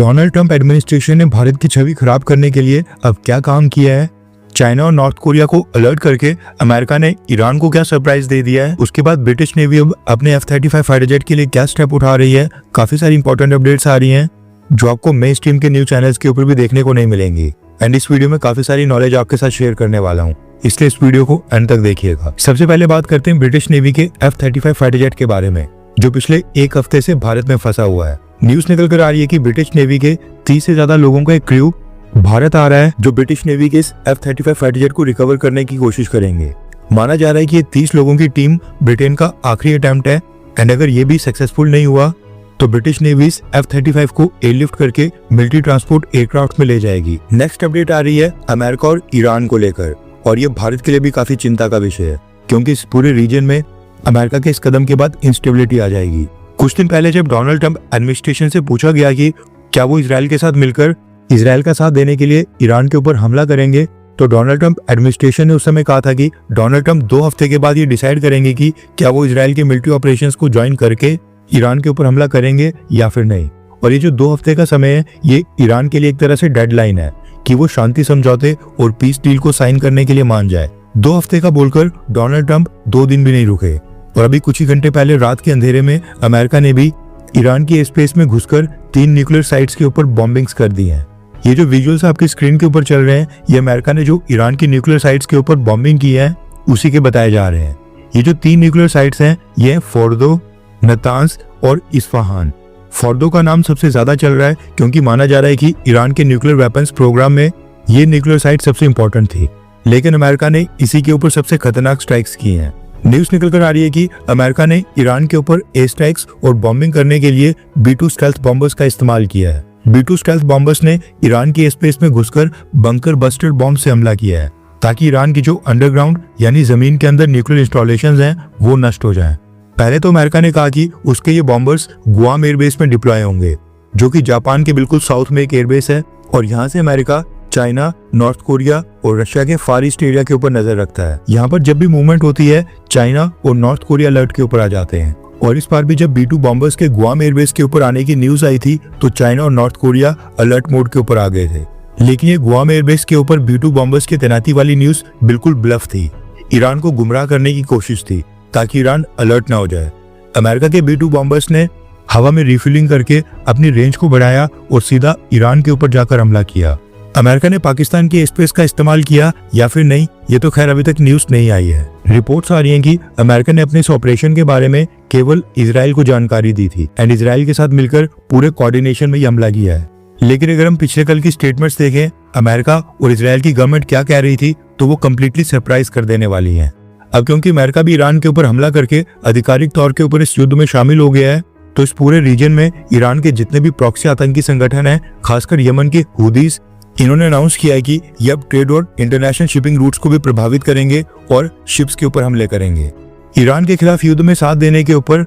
Donald Trump administration ने भारत की छवि खराब करने के लिए अब क्या काम किया है? चाइना और नॉर्थ कोरिया को अलर्ट करके अमेरिका ने ईरान को क्या सरप्राइज दे दिया है? उसके बाद ब्रिटिश नेवी अब अपने F-35 फाइटर जेट के लिए क्या स्टेप उठा रही है? काफी सारी इंपॉर्टेंट अपडेट्स आ रही हैं जो आपको मेन स्ट्रीम के न्यूज चैनल्स के ऊपर भी देखने को नहीं मिलेंगी। एंड इस वीडियो में काफी सारी नॉलेज आपके साथ शेयर करने वाला हूँ, इसलिए इस वीडियो को अंत तक देखिएगा। सबसे पहले बात करते हैं ब्रिटिश नेवी के F-35 फाइटर जेट के बारे में, जो पिछले एक हफ्ते से भारत में फंसा हुआ है। न्यूज निकल कर आ रही है कि ब्रिटिश नेवी के 30 से ज्यादा लोगों का एक क्रू भारत आ रहा है, जो ब्रिटिश नेवी के इस F-35 फाइटर जेट को रिकवर करने की कोशिश करेंगे। माना जा रहा है कि ये 30 लोगों की टीम ब्रिटेन का आखिरी अटेम्प्ट है, एंड अगर ये भी सक्सेसफुल नहीं हुआ तो ब्रिटिश नेवी इस F-35 को एयरलिफ्ट करके मिलिट्री ट्रांसपोर्ट एयरक्राफ्ट में ले जाएगी। नेक्स्ट अपडेट आ रही है अमेरिका और ईरान को लेकर, और ये भारत के लिए भी काफी चिंता का विषय है, क्योंकि इस पूरे रीजन में अमेरिका के इस कदम के बाद इंस्टेबिलिटी आ जाएगी। कुछ दिन पहले जब डोनाल्ड ट्रंप एडमिनिस्ट्रेशन से पूछा गया कि क्या वो इजराइल के साथ मिलकर इजराइल का साथ देने के लिए ईरान के ऊपर हमला करेंगे, तो डोनाल्ड ट्रंप एडमिनिस्ट्रेशन ने उस समय कहा था कि डोनाल्ड ट्रंप 2 हफ्ते के बाद ये डिसाइड करेंगे कि क्या वो इजराइल के मिलिट्री ऑपरेशंस को ज्वाइन करके ईरान के ऊपर हमला करेंगे या फिर नहीं। और ये जो 2 हफ्ते का समय है, ये ईरान के लिए एक तरह से डेडलाइन है कि वो शांति समझौते और पीस डील को साइन करने के लिए मान जाए। 2 हफ्ते का बोलकर डोनाल्ड ट्रंप 2 दिन भी नहीं रुके, और अभी कुछ ही घंटे पहले रात के अंधेरे में अमेरिका ने भी ईरान की स्पेस में घुसकर 3 न्यूक्लियर साइट्स के ऊपर बॉम्बिंग्स कर दी हैं। ये जो विजुअल्स आपकी स्क्रीन के ऊपर चल रहे हैं, ये अमेरिका ने जो ईरान की न्यूक्लियर साइट्स के ऊपर बॉम्बिंग की है उसी के बताए जा रहे हैं। ये जो 3 न्यूक्लियर साइट्स हैं, ये फोर्दो, नतांस और इस्फहान। फोर्दो का नाम सबसे ज्यादा चल रहा है क्योंकि माना जा रहा है कि ईरान के न्यूक्लियर वेपन्स प्रोग्राम में ये न्यूक्लियर साइट सबसे इंपॉर्टेंट थी, लेकिन अमेरिका ने इसी के ऊपर सबसे खतरनाक स्ट्राइक्स की हैं। न्यूज निकल कर आ रही है कि अमेरिका ने ईरान के ऊपर एयर स्ट्राइक्स और बॉम्बिंग करने के लिए B-2 स्टेल्थ बॉम्बर्स का इस्तेमाल किया है। B-2 स्टेल्थ बॉम्बर्स ने ईरान की स्पेस में घुसकर बंकर बस्टर बॉम्ब से हमला किया है, ताकि ईरान की जो अंडरग्राउंड यानी जमीन के अंदर न्यूक्लियर इंस्टॉलेशंस हैं वो नष्ट हो जाएं। पहले तो अमेरिका ने कहा कि उसके ये बॉम्बर्स गुआम एयरबेस में डिप्लॉय होंगे, जो कि जापान के बिल्कुल साउथ में एक एयरबेस है, और यहाँ से अमेरिका चाइना, नॉर्थ कोरिया और रशिया के फार ईस्ट एरिया के ऊपर नजर रखता है। यहाँ पर जब भी मूवमेंट होती है, चाइना और नॉर्थ कोरिया अलर्ट के ऊपर आ जाते हैं। और इस बार भी जब B-2 बॉम्बर्स के गुआम एयरबेस के ऊपर आने की न्यूज आई थी, तो चाइना और नॉर्थ कोरिया अलर्ट मोड के ऊपर आ गए थे। लेकिन ये गुआम एयरबेस के ऊपर B-2 बॉम्बर्स की तैनाती वाली न्यूज बिल्कुल ब्लफ थी, ईरान को गुमराह करने की कोशिश थी ताकि ईरान अलर्ट ना हो जाए। अमेरिका के B-2 बॉम्बर्स ने हवा में रिफ्यूलिंग करके अपनी रेंज को बढ़ाया और सीधा ईरान के ऊपर जाकर हमला किया। अमेरिका ने पाकिस्तान की स्पेस का इस्तेमाल किया या फिर नहीं, ये तो खैर अभी तक न्यूज नहीं आई है। रिपोर्ट्स आ रही हैं कि अमेरिका ने अपने इस ऑपरेशन के बारे में केवल इजराइल को जानकारी दी थी, एंड इजराइल के साथ मिलकर पूरे कोऑर्डिनेशन में ये हमला किया है। लेकिन अगर हम पिछले कल की स्टेटमेंट्स देखें, अमेरिका और इजराइल की गवर्नमेंट क्या कह रही थी, तो वो कम्प्लीटली सरप्राइज कर देने वाली है। अब क्योंकि अमेरिका भी ईरान के ऊपर हमला करके आधिकारिक तौर के ऊपर इस युद्ध में शामिल हो गया है, तो इस पूरे रीजन में ईरान के जितने भी प्रॉक्सी आतंकी संगठन हैं, खासकर यमन के हुदीस, इन्होंने अनाउंस किया है कि ये अब ट्रेड और इंटरनेशनल शिपिंग रूट्स को भी प्रभावित करेंगे और शिप्स के ऊपर हमले करेंगे। ईरान के खिलाफ युद्ध में साथ देने के ऊपर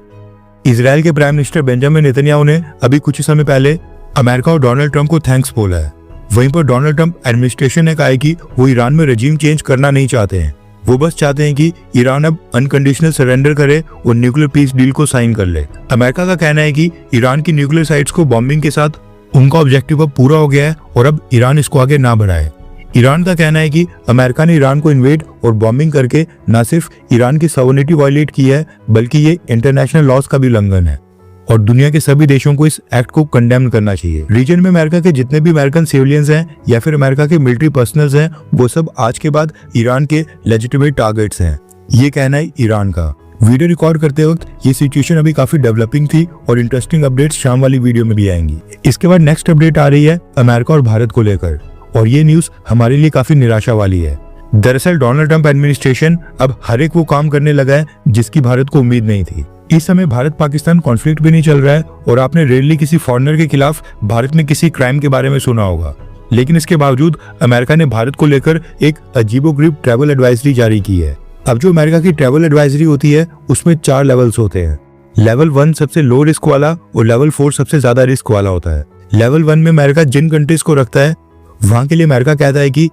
इजराइल के प्राइम मिनिस्टर बेंजामिन नेतन्याहू ने अभी कुछ ही समय पहले अमेरिका और डोनाल्ड ट्रंप को थैंक्स बोला है। वहीं पर डोनाल्ड ट्रंप एडमिनिस्ट्रेशन ने कहा है कि वो ईरान में रजीम चेंज करना नहीं चाहते हैं, वो बस चाहते हैं कि ईरान अब अनकंडीशनल सरेंडर करे और न्यूक्लियर पीस डील को साइन कर ले। अमेरिका का कहना है कि ईरान की न्यूक्लियर साइट्स को बॉम्बिंग के साथ उनका ऑब्जेक्टिव अब पूरा हो गया है और अब ईरान इसको आगे ना बढ़ाए। ईरान का कहना है कि अमेरिका ने ईरान को इन्वेड और बॉम्बिंग करके न सिर्फ ईरान की सॉवरेनिटी वायलेट की है, बल्कि ये इंटरनेशनल लॉज का भी उल्लंघन है, और दुनिया के सभी देशों को इस एक्ट को कंडेम करना चाहिए। रीजन में अमेरिका के जितने भी अमेरिकन सिविलियंस हैं या फिर अमेरिका के मिलिट्री पर्सनल्स हैं, वो सब आज के बाद ईरान के लेजिटिमेट टारगेट्स हैं, ये कहना है ईरान का। वीडियो रिकॉर्ड करते वक्त ये सिचुएशन अभी काफी डेवलपिंग थी, और इंटरेस्टिंग अपडेट्स शाम वाली वीडियो में भी आएंगी। इसके बाद नेक्स्ट अपडेट आ रही है अमेरिका और भारत को लेकर, और ये न्यूज हमारे लिए काफी निराशा वाली है। दरअसल डोनाल्ड ट्रंप एडमिनिस्ट्रेशन अब हर एक वो काम करने लगा है जिसकी भारत को उम्मीद नहीं थी। इस समय भारत पाकिस्तान कॉन्फ्लिक्ट भी नहीं चल रहा है, और आपने रेयरली किसी फॉरेनर के खिलाफ भारत में किसी क्राइम के बारे में सुना होगा, लेकिन इसके बावजूद अमेरिका ने भारत को लेकर एक अजीबोगरीब ट्रैवल एडवाइजरी जारी की है। अब जो अमेरिका की ट्रैवल एडवाइजरी होती है, उसमें 4 लेवल्स होते हैं। लेवल 1 सबसे लो रिस्क वाला और लेवल 4 सबसे ज्यादा रिस्क वाला होता है। लेवल 1 में अमेरिका जिन कंट्रीज को रखता है, वहां के लिए अमेरिका कहता है कि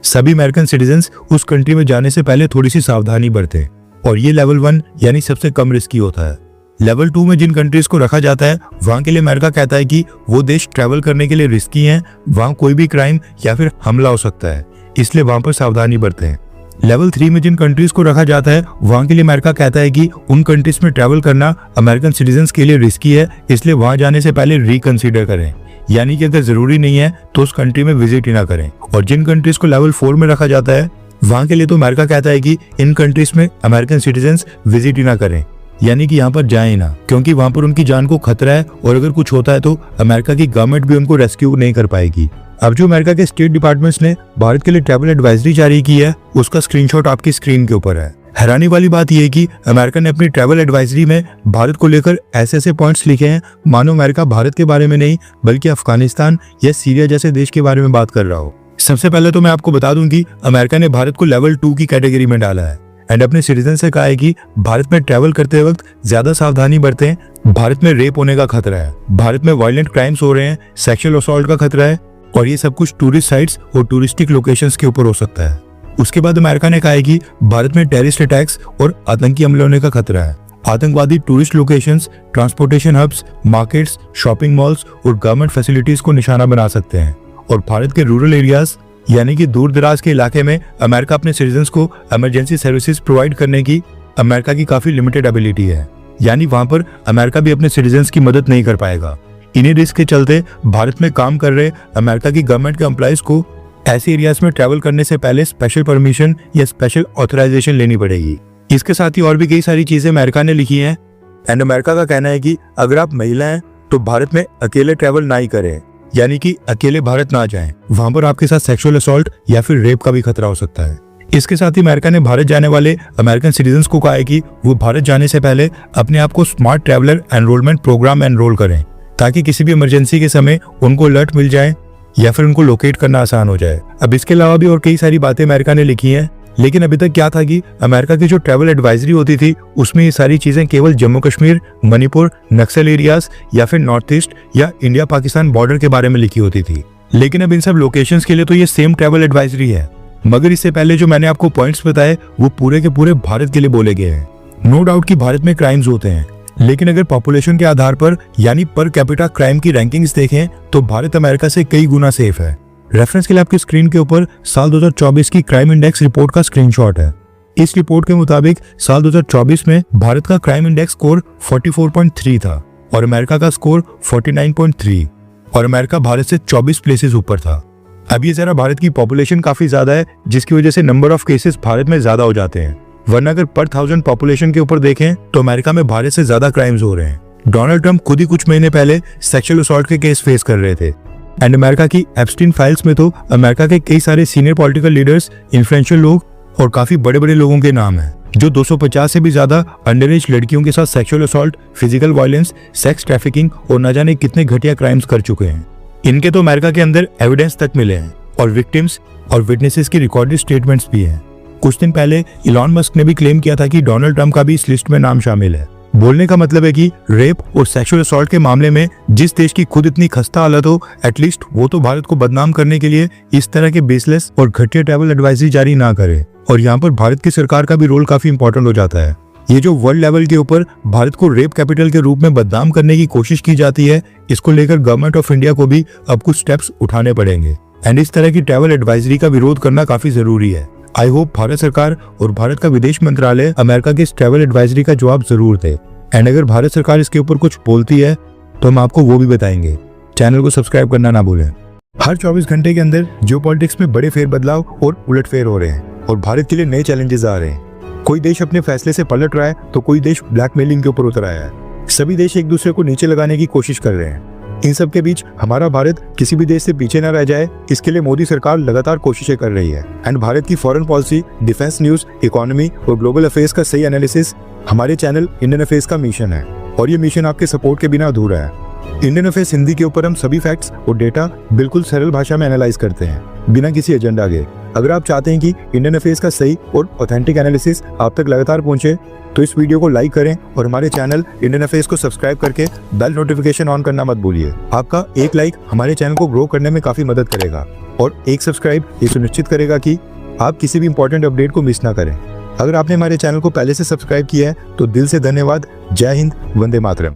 सभी अमेरिकन सिटीजन्स उस कंट्री में जाने से पहले थोड़ी सी सावधानी बरतें, और ये लेवल 1 यानी सबसे कम रिस्की होता है। लेवल 2 में जिन कंट्रीज को रखा जाता है वहां के लिए अमेरिका कहता है कि वो देश ट्रैवल करने के लिए रिस्की हैं, वहां कोई भी क्राइम या फिर हमला हो सकता है, इसलिए वहां पर सावधानी बरतें। लेवल 3 में जिन कंट्रीज को रखा जाता है वहां के लिए अमेरिका कहता है कि उन कंट्रीज में ट्रैवल करना अमेरिकन सिटीजन्स के लिए रिस्की है, इसलिए वहां जाने से पहले रिकंसीडर करें, यानी कि अगर जरूरी नहीं है तो उस कंट्री में विजिट ही ना करें। और जिन कंट्रीज को लेवल 4 में रखा जाता है वहां के लिए तो अमेरिका कहता है कि इन कंट्रीज में अमेरिकन सिटीजन्स विजिट ही ना करें, यानी कि यहाँ पर जाएं ही ना, क्योंकि वहां पर उनकी जान को खतरा है और अगर कुछ होता है तो अमेरिका की गवर्नमेंट भी उनको रेस्क्यू नहीं कर पाएगी। अब जो अमेरिका के स्टेट डिपार्टमेंट्स ने भारत के लिए ट्रैवल एडवाइजरी जारी की है उसका स्क्रीनशॉट आपकी स्क्रीन के ऊपर है। हैरानी वाली बात यह है कि अमेरिका ने अपनी ट्रैवल एडवाइजरी में भारत को लेकर ऐसे पॉइंट्स लिखे हैं मानो अमेरिका भारत के बारे में नहीं बल्कि अफगानिस्तान या सीरिया जैसे देश के बारे में बात कर रहा हो। सबसे पहले तो मैं आपको बता दूं कि अमेरिका ने भारत को लेवल 2 की कैटेगरी में डाला है एंड अपने सिटीजन से कहा है कि भारत में ट्रैवल करते वक्त ज्यादा सावधानी बरतें, भारत में रेप होने का खतरा है, भारत में वायलेंट क्राइम्स हो रहे हैं, सेक्सुअल असॉल्ट का खतरा है और ये सब कुछ टूरिस्ट साइट्स और टूरिस्टिक लोकेशंस के ऊपर हो सकता है। उसके बाद अमेरिका ने कहा है कि भारत में टेररिस्ट अटैक्स और आतंकी हमले होने का खतरा है। आतंकवादी tourist locations, transportation hubs, markets, shopping malls और गवर्नमेंट फैसिलिटीज को निशाना बना सकते हैं। और भारत के रूरल एरियाज यानी कि दूर दराज के इलाके में अमेरिका अपने सिटीजन्स को इमरजेंसी सर्विसेज प्रोवाइड करने की अमेरिका की काफी लिमिटेड एबिलिटी है, यानी वहां पर अमेरिका भी अपने सिटीजन्स की मदद नहीं कर पाएगा। इन्हीं रिस्क के चलते भारत में काम कर रहे अमेरिका की गवर्नमेंट के एम्प्लॉइज को ऐसे एरियाज में ट्रैवल करने से पहले स्पेशल परमिशन या स्पेशल ऑथराइजेशन लेनी पड़ेगी। इसके साथ ही और भी कई सारी चीजें अमेरिका ने लिखी हैं एंड अमेरिका का कहना है कि अगर आप महिला हैं तो भारत में अकेले ट्रैवल ना ही करें, यानी कि अकेले भारत ना जाएं, वहां पर आपके साथ सेक्सुअल असॉल्ट या फिर रेप का भी खतरा हो सकता है। इसके साथ ही अमेरिका ने भारत जाने वाले अमेरिकन सिटीजन्स को कहा है कि वो भारत जाने से पहले अपने आप को स्मार्ट ट्रैवलर एनरोलमेंट प्रोग्राम में एनरोल करें ताकि किसी भी इमरजेंसी के समय उनको अलर्ट मिल जाए या फिर उनको लोकेट करना आसान हो जाए। अब इसके अलावा भी और कई सारी बातें अमेरिका ने लिखी हैं, लेकिन अभी तक क्या था कि अमेरिका की जो ट्रैवल एडवाइजरी होती थी उसमें ये सारी चीजें केवल जम्मू कश्मीर, मणिपुर, नक्सल एरियाज या फिर नॉर्थ ईस्ट या इंडिया पाकिस्तान बॉर्डर के बारे में लिखी होती थी। लेकिन अब इन सब लोकेशंस के लिए तो ये सेम ट्रैवल एडवाइजरी है, मगर इससे पहले जो मैंने आपको पॉइंट्स बताए वो पूरे के पूरे भारत के लिए बोले गए हैं। नो डाउट कि भारत में क्राइम्स होते हैं, लेकिन अगर पॉपुलेशन के आधार पर यानी पर कैपिटा क्राइम की रैंकिंग्स देखें तो भारत अमेरिका से कई गुना सेफ है। रेफरेंस के लिए आपकी स्क्रीन के ऊपर साल 2024 की क्राइम इंडेक्स रिपोर्ट का स्क्रीनशॉट है। इस रिपोर्ट के मुताबिक साल 2024 में भारत का क्राइम इंडेक्स स्कोर 44.3 था और अमेरिका का स्कोर 49.3 और अमेरिका भारत से 24 प्लेसेस ऊपर था। अब ये जरा भारत की पॉपुलेशन काफी ज्यादा है जिसकी वजह से नंबर ऑफ केसेस भारत में ज्यादा हो जाते हैं, वरना अगर पर 1000 पॉपुलेशन के ऊपर देखें तो अमेरिका में भारत से ज्यादा क्राइम्स हो रहे हैं। डोनाल्ड ट्रंप खुद ही कुछ महीने पहले सेक्सुअल असॉल्ट के केस फेस कर रहे थे एंड अमेरिका की एप्स्टीन फाइल्स में तो अमेरिका के कई सारे सीनियर पॉलिटिकल लीडर्स, इन्फ्लुएंशियल लोग और काफी बड़े बड़े लोगों के नाम हैं जो 250 से भी ज्यादा अंडर एज लड़कियों के साथ sexual assault, physical violence, sex trafficking और न जाने कितने घटिया क्राइम्स कर चुके हैं। इनके तो अमेरिका के अंदर एविडेंस तक मिले हैं और विक्टिम्स और विटनेसेस की रिकॉर्डेड स्टेटमेंट्स भी हैं। कुछ दिन पहले इलॉन मस्क ने भी क्लेम किया था कि डोनाल्ड ट्रंप का भी इस लिस्ट में नाम शामिल है। बोलने का मतलब है कि रेप और सेक्सुअल असॉल्ट के मामले में जिस देश की खुद इतनी खस्ता हालत हो, एटलीस्ट वो तो भारत को बदनाम करने के लिए इस तरह के बेसलेस और घटिया ट्रैवल एडवाइजरी जारी ना करे। और यहाँ पर भारत की सरकार का भी रोल काफी इंपॉर्टेंट हो जाता है। ये जो वर्ल्ड लेवल के ऊपर भारत को रेप कैपिटल के रूप में बदनाम करने की कोशिश की जाती है, इसको लेकर गवर्नमेंट ऑफ इंडिया को भी अब कुछ स्टेप्स उठाने पड़ेंगे एंड इस तरह की ट्रैवल एडवाइजरी का विरोध करना काफी जरूरी है। आई होप भारत सरकार और भारत का विदेश मंत्रालय अमेरिका की इस ट्रैवल एडवाइजरी का जवाब जरूर दे एंड अगर भारत सरकार इसके ऊपर कुछ बोलती है तो हम आपको वो भी बताएंगे। चैनल को सब्सक्राइब करना ना भूलें। हर 24 घंटे के अंदर जियोपॉलिटिक्स में बड़े फेरबदलाव और उलटफेर हो रहे हैं और भारत के लिए नए चैलेंजेस आ रहे हैं। कोई देश अपने फैसले से पलट रहा है तो कोई देश ब्लैकमेलिंग के ऊपर उतर आया है। सभी देश एक दूसरे को नीचे लगाने की कोशिश कर रहे हैं। इन सब के बीच हमारा भारत किसी भी देश से पीछे न रह जाए, इसके लिए मोदी सरकार लगातार कोशिशें कर रही है एंड भारत की foreign policy, defence news, economy और ग्लोबल अफेयर्स का सही एनालिसिस हमारे चैनल इंडियन अफेयर्स का मिशन है और ये मिशन आपके सपोर्ट के बिना अधूरा है। इंडियन अफेयर्स हिंदी के ऊपर हम सभी फैक्ट्स और डेटा बिल्कुल सरल भाषा में एनालाइज करते हैं बिना किसी एजेंडा के। अगर आप चाहते हैं कि इंडियन अफेयर्स का सही और ऑथेंटिक एनालिसिस आप तक लगातार पहुंचे तो इस वीडियो को लाइक करें और हमारे चैनल इंडियन अफेयर्स को सब्सक्राइब करके बेल नोटिफिकेशन ऑन करना मत भूलिए। आपका एक लाइक हमारे चैनल को ग्रो करने में काफी मदद करेगा और एक सब्सक्राइब ये सुनिश्चित करेगा कि आप किसी भी इंपॉर्टेंट अपडेट को मिस ना करें। अगर आपने हमारे चैनल को पहले से सब्सक्राइब किया है तो दिल से धन्यवाद। जय हिंद, वंदे मातरम।